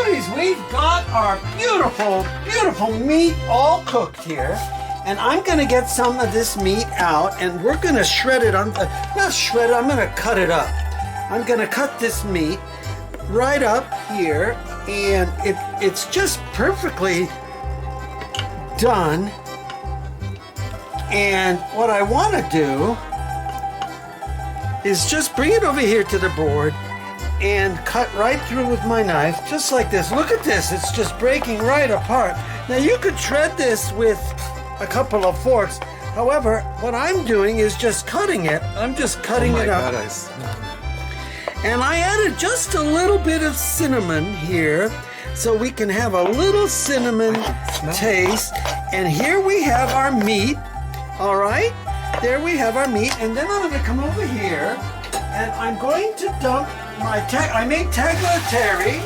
buddies, we've got our beautiful, beautiful meat all cooked here. And I'm gonna get some of this meat out and we're gonna shred it on, not shred it, I'm gonna cut it up. I'm gonna cut this meat right up here and it's just perfectly done. And what I wanna do is just bring it over here to the board and cut right through with my knife, just like this. Look at this, it's just breaking right apart. Now you could shred this with a couple of forks. However, what I'm doing is just cutting it. I'm just cutting it up. And I added just a little bit of cinnamon here so we can have a little cinnamon taste. And here we have our meat, all right? There we have our meat. And then I'm gonna come over here and I'm going to dump my, I made tagliatelle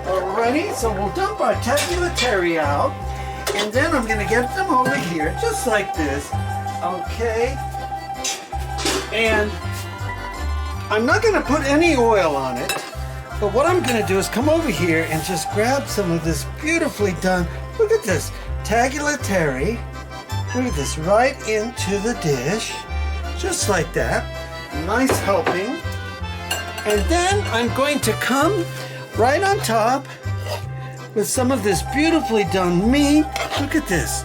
already, so we'll dump our tagliatelle out. And then I'm gonna get them over here, just like this, okay? And I'm not gonna put any oil on it, but what I'm gonna do is come over here and just grab some of this beautifully done, look at this, tagliatelle. Look at this, right into the dish, just like that. Nice helping. And then I'm going to come right on top with some of this beautifully done meat. Look at this,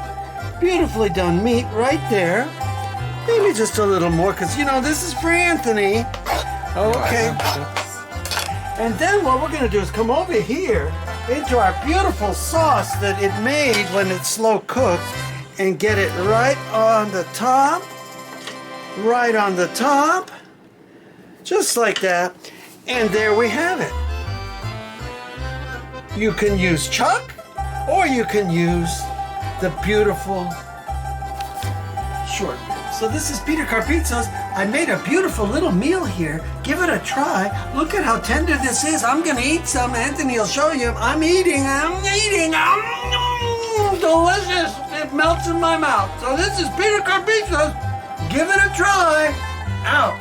beautifully done meat right there. Maybe just a little more, because you know, this is for Anthony. Okay. And then what we're gonna do is come over here into our beautiful sauce that it made when it's slow cooked and get it right on the top, just like that. And there we have it. You can use chuck, or you can use the beautiful short. So this is Peter Carpizzo's. I made a beautiful little meal here. Give it a try. Look at how tender this is. I'm gonna eat some. Anthony will show you. I'm eating. Delicious. It melts in my mouth. So this is Peter Carpizzo's. Give it a try. Out.